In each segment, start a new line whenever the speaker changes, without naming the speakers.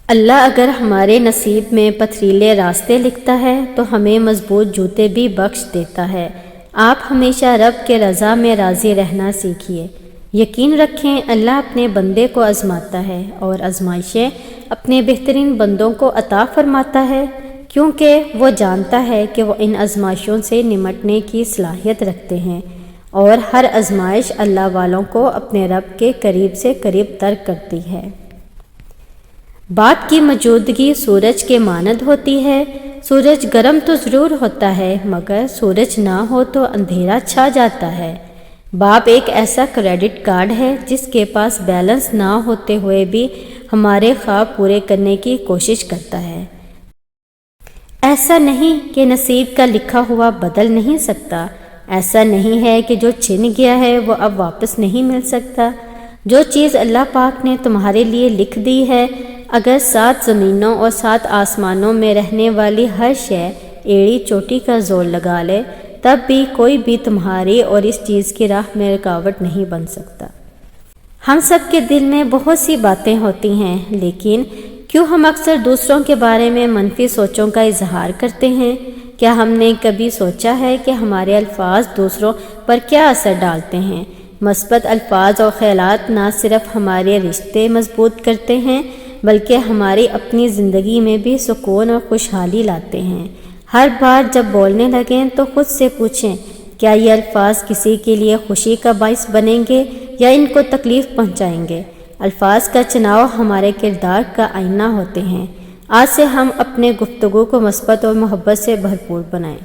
اللہ اگر ہمارے نصیب میں پتھریلے راستے لکھتا ہے تو ہمیں مضبوط جوتے بھی بخش دیتا ہے۔ آپ ہمیشہ رب کے رضا میں راضی رہنا سیکھیے۔ یقین رکھیں اللہ اپنے بندے کو آزماتا ہے اور آزمائشیں اپنے بہترین بندوں کو عطا فرماتا ہے، کیونکہ وہ جانتا ہے کہ وہ ان آزمائشوں سے نمٹنے کی صلاحیت رکھتے ہیں، اور ہر آزمائش اللہ والوں کو اپنے رب کے قریب سے قریب تر کرتی ہے۔ بات کی موجودگی سورج کے مانند ہوتی ہے۔ سورج گرم تو ضرور ہوتا ہے، مگر سورج نہ ہو تو اندھیرا چھا جاتا ہے۔ باپ ایک ایسا کریڈٹ کارڈ ہے جس کے پاس بیلنس نہ ہوتے ہوئے بھی ہمارے خواب پورے کرنے کی کوشش کرتا ہے۔ ایسا نہیں کہ نصیب کا لکھا ہوا بدل نہیں سکتا، ایسا نہیں ہے کہ جو چھن گیا ہے وہ اب واپس نہیں مل سکتا۔ جو چیز اللہ پاک نے تمہارے لیے لکھ دی ہے، اگر 7 زمینوں اور 7 آسمانوں میں رہنے والی ہر شے ایڑی چوٹی کا زور لگا لے، تب بھی کوئی بھی تمہاری اور اس چیز کی راہ میں رکاوٹ نہیں بن سکتا۔ ہم سب کے دل میں بہت سی باتیں ہوتی ہیں، لیکن کیوں ہم اکثر دوسروں کے بارے میں منفی سوچوں کا اظہار کرتے ہیں؟ کیا ہم نے کبھی سوچا ہے کہ ہمارے الفاظ دوسروں پر کیا اثر ڈالتے ہیں؟ مثبت الفاظ اور خیالات نہ صرف ہمارے رشتے مضبوط کرتے ہیں، بلکہ ہماری اپنی زندگی میں بھی سکون اور خوشحالی لاتے ہیں۔ ہر بار جب بولنے لگیں تو خود سے پوچھیں، کیا یہ الفاظ کسی کے لیے خوشی کا باعث بنیں گے یا ان کو تکلیف پہنچائیں گے؟ الفاظ کا چناؤ ہمارے کردار کا آئینہ ہوتے ہیں۔ آج سے ہم اپنے گفتگو کو مثبت اور محبت سے بھرپور بنائیں۔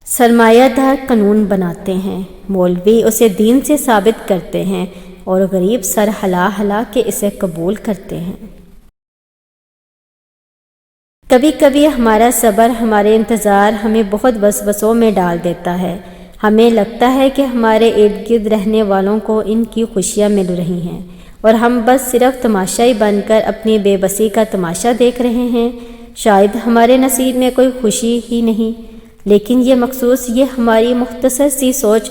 سرمایہ دار قانون بناتے ہیں، مولوی اسے دین سے ثابت کرتے ہیں، اور غریب سر ہلا ہلا کے اسے قبول کرتے ہیں۔ کبھی کبھی ہمارا صبر، ہمارے انتظار ہمیں بہت وسوسوں میں ڈال دیتا ہے۔ ہمیں لگتا ہے کہ ہمارے ارد گرد رہنے والوں کو ان کی خوشیاں مل رہی ہیں، اور ہم بس صرف تماشائی بن کر اپنی بے بسی کا تماشا دیکھ رہے ہیں۔ شاید ہمارے نصیب میں کوئی خوشی ہی نہیں، لیکن یہ مخصوص یہ ہماری مختصر سی سوچ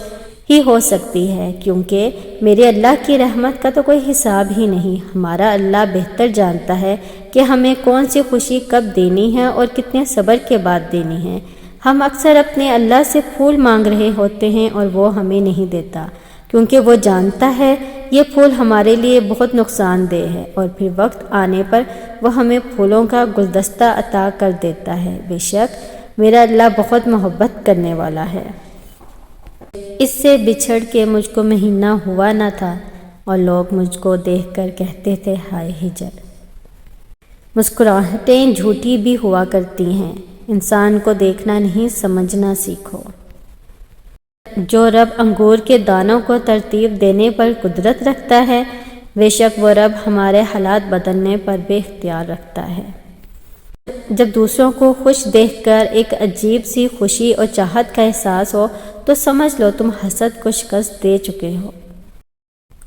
ہی ہو سکتی ہے، کیونکہ میرے اللہ کی رحمت کا تو کوئی حساب ہی نہیں۔ ہمارا اللہ بہتر جانتا ہے کہ ہمیں کون سی خوشی کب دینی ہے اور کتنے صبر کے بعد دینی ہے۔ ہم اکثر اپنے اللہ سے پھول مانگ رہے ہوتے ہیں اور وہ ہمیں نہیں دیتا، کیونکہ وہ جانتا ہے یہ پھول ہمارے لیے بہت نقصان دہ ہے، اور پھر وقت آنے پر وہ ہمیں پھولوں کا گلدستہ عطا کر دیتا ہے۔ بے شک میرا اللہ بہت محبت کرنے والا ہے۔ اس سے بچھڑ کے مجھ کو مہینہ ہوا نہ تھا، اور لوگ مجھ کو دیکھ کر کہتے تھے ہائے ہجر۔ مسکراہٹیں جھوٹی بھی ہوا کرتی ہیں، انسان کو دیکھنا نہیں سمجھنا سیکھو۔ جو رب انگور کے دانوں کو ترتیب دینے پر قدرت رکھتا ہے، بے شک وہ رب ہمارے حالات بدلنے پر بھی اختیار رکھتا ہے۔ جب دوسروں کو خوش دیکھ کر ایک عجیب سی خوشی اور چاہت کا احساس ہو تو سمجھ لو تم حسد کو شکست دے چکے ہو۔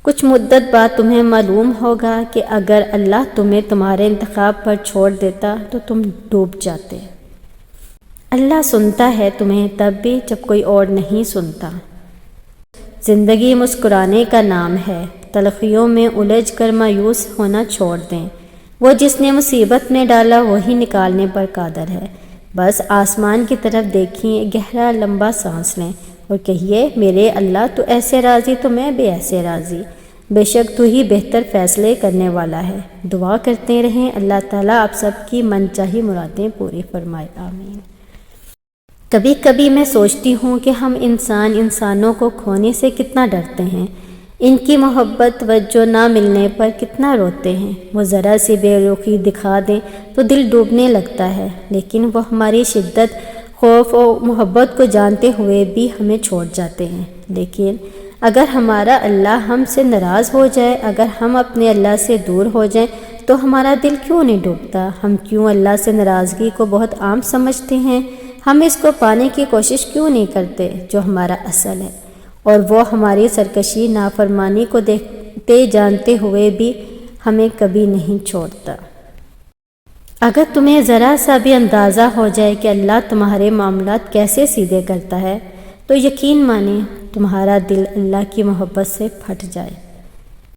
کچھ مدت بعد تمہیں معلوم ہوگا کہ اگر اللہ تمہیں تمہارے انتخاب پر چھوڑ دیتا تو تم ڈوب جاتے۔ اللہ سنتا ہے تمہیں تب بھی جب کوئی اور نہیں سنتا۔ زندگی مسکرانے کا نام ہے، تلخیوں میں الجھ کر مایوس ہونا چھوڑ دیں۔ وہ جس نے مصیبت میں ڈالا وہی نکالنے پر قادر ہے۔ بس آسمان کی طرف دیکھیں، گہرا لمبا سانس لیں اور کہیے میرے اللہ تو ایسے راضی تو میں بھی ایسے راضی۔ بے شک تو ہی بہتر فیصلے کرنے والا ہے۔ دعا کرتے رہیں اللہ تعالیٰ آپ سب کی من چاہی مرادیں پوری فرمائے، آمین۔ کبھی کبھی میں سوچتی ہوں کہ ہم انسانوں کو کھونے سے کتنا ڈرتے ہیں، ان کی محبت توجہ نہ ملنے پر کتنا روتے ہیں۔ وہ ذرا سی بے رخی دکھا دیں تو دل ڈوبنے لگتا ہے، لیکن وہ ہماری شدت، خوف اور محبت کو جانتے ہوئے بھی ہمیں چھوڑ جاتے ہیں۔ لیکن اگر ہمارا اللہ ہم سے ناراض ہو جائے، اگر ہم اپنے اللہ سے دور ہو جائیں تو ہمارا دل کیوں نہیں ڈوبتا؟ ہم کیوں اللہ سے ناراضگی کو بہت عام سمجھتے ہیں؟ ہم اس کو پانے کی کوشش کیوں نہیں کرتے جو ہمارا اصل ہے، اور وہ ہماری سرکشی نافرمانی کو دیکھتے جانتے ہوئے بھی ہمیں کبھی نہیں چھوڑتا۔ اگر تمہیں ذرا سا بھی اندازہ ہو جائے کہ اللہ تمہارے معاملات کیسے سیدھے کرتا ہے تو یقین مانیں تمہارا دل اللہ کی محبت سے پھٹ جائے۔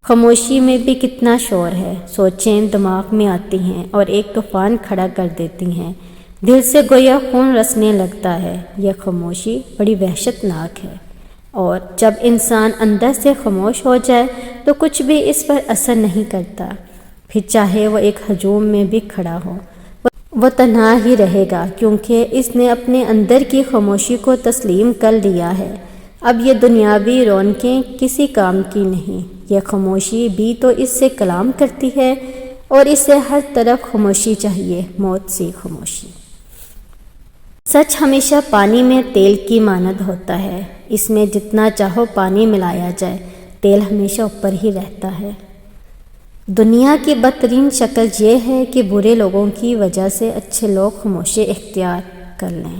خاموشی میں بھی کتنا شور ہے، سوچیں دماغ میں آتی ہیں اور ایک طوفان کھڑا کر دیتی ہیں، دل سے گویا خون رسنے لگتا ہے۔ یہ خاموشی بڑی وحشتناک ہے، اور جب انسان اندر سے خاموش ہو جائے تو کچھ بھی اس پر اثر نہیں کرتا، پھر چاہے وہ ایک ہجوم میں بھی کھڑا ہو، وہ تنہا ہی رہے گا، کیونکہ اس نے اپنے اندر کی خاموشی کو تسلیم کر لیا ہے۔ اب یہ دنیاوی رونقیں کسی کام کی نہیں، یہ خاموشی بھی تو اس سے کلام کرتی ہے، اور اسے ہر طرف خاموشی چاہیے، موت سی خاموشی۔ سچ ہمیشہ پانی میں تیل کی مانند ہوتا ہے، اس میں جتنا چاہو پانی ملایا جائے، تیل ہمیشہ اوپر ہی رہتا ہے۔ دنیا کی بدترین شکل یہ ہے کہ برے لوگوں کی وجہ سے اچھے لوگ خاموشی اختیار کر لیں۔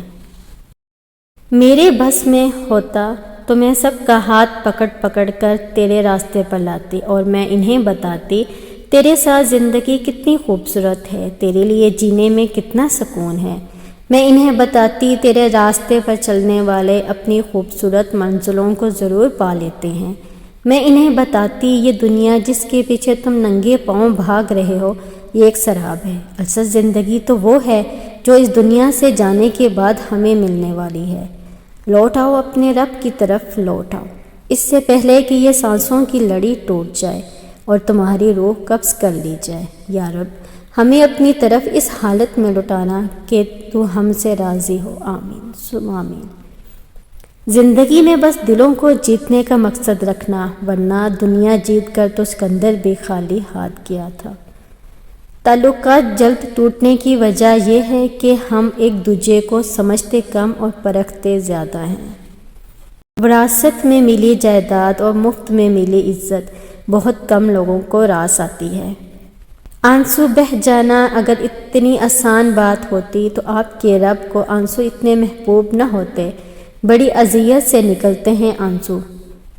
میرے بس میں ہوتا تو میں سب کا ہاتھ پکڑ پکڑ کر تیرے راستے پر لاتی، اور میں انہیں بتاتی تیرے ساتھ زندگی کتنی خوبصورت ہے، تیرے لیے جینے میں کتنا سکون ہے۔ میں انہیں بتاتی تیرے راستے پر چلنے والے اپنی خوبصورت منزلوں کو ضرور پا لیتے ہیں۔ میں انہیں بتاتی یہ دنیا جس کے پیچھے تم ننگے پاؤں بھاگ رہے ہو، یہ ایک سراب ہے، اصل زندگی تو وہ ہے جو اس دنیا سے جانے کے بعد ہمیں ملنے والی ہے۔ لوٹ آؤ، اپنے رب کی طرف لوٹ آؤ، اس سے پہلے کہ یہ سانسوں کی لڑی ٹوٹ جائے اور تمہاری روح قبض کر لی جائے۔ یا رب، ہمیں اپنی طرف اس حالت میں لٹانا کہ تو ہم سے راضی ہو۔ آمین ثم آمین۔ زندگی میں بس دلوں کو جیتنے کا مقصد رکھنا، ورنہ دنیا جیت کر تو سکندر بھی خالی ہاتھ گیا تھا۔ تعلقات جلد ٹوٹنے کی وجہ یہ ہے کہ ہم ایک دوسرے کو سمجھتے کم اور پرکھتے زیادہ ہیں۔ وراثت میں ملی جائیداد اور مفت میں ملی عزت بہت کم لوگوں کو راس آتی ہے۔ آنسو بہہ جانا اگر اتنی آسان بات ہوتی تو آپ کے رب کو آنسو اتنے محبوب نہ ہوتے۔ بڑی اذیت سے نکلتے ہیں آنسو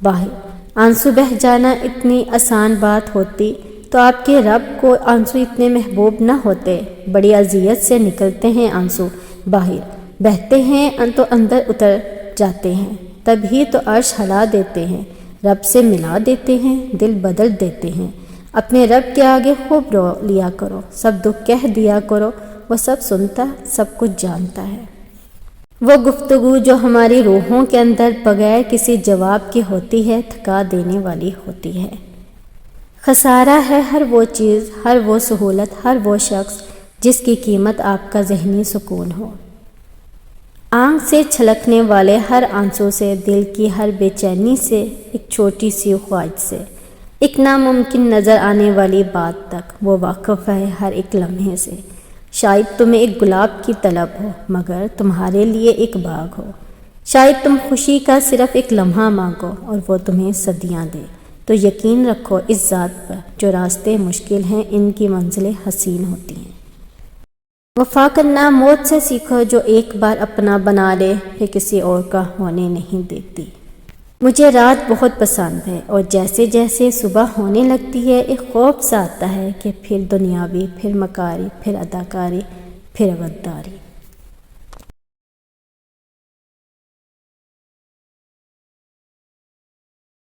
باہر۔ آنسو بہہ جانا اتنی آسان بات ہوتی تو آپ کے رب کو آنسو اتنے محبوب نہ ہوتے۔ بڑی اذیت سے نکلتے ہیں آنسو باہر، بہتے ہیں تو اندر اتر جاتے ہیں، تب ہی تو عرش ہلا دیتے ہیں، رب سے ملا دیتے ہیں، دل بدل دیتے ہیں۔ اپنے رب کے آگے خوب رو لیا کرو، سب دکھ کہہ دیا کرو، وہ سب سنتا، سب کچھ جانتا ہے۔ وہ گفتگو جو ہماری روحوں کے اندر بغیر کسی جواب کی ہوتی ہے، تھکا دینے والی ہوتی ہے۔ خسارہ ہے ہر وہ چیز، ہر وہ سہولت، ہر وہ شخص جس کی قیمت آپ کا ذہنی سکون ہو۔ آنکھ سے چھلکنے والے ہر آنسو سے، دل کی ہر بے چینی سے، ایک چھوٹی سی خواہش سے، ایک ناممکن نظر آنے والی بات تک، وہ واقف ہے ہر ایک لمحے سے۔ شاید تمہیں ایک گلاب کی طلب ہو مگر تمہارے لیے ایک باغ ہو۔ شاید تم خوشی کا صرف ایک لمحہ مانگو اور وہ تمہیں صدیاں دے۔ تو یقین رکھو اس ذات پر، جو راستے مشکل ہیں ان کی منزلیں حسین ہوتی ہیں۔ وفا کرنا موت سے سیکھو، جو ایک بار اپنا بنا لے پھر کسی اور کا ہونے نہیں دیتی۔ مجھے رات بہت پسند ہے، اور جیسے جیسے صبح ہونے لگتی ہے ایک خوف سا آتا ہے کہ پھر دنیاوی، پھر مکاری، پھر اداکاری، پھر غداری۔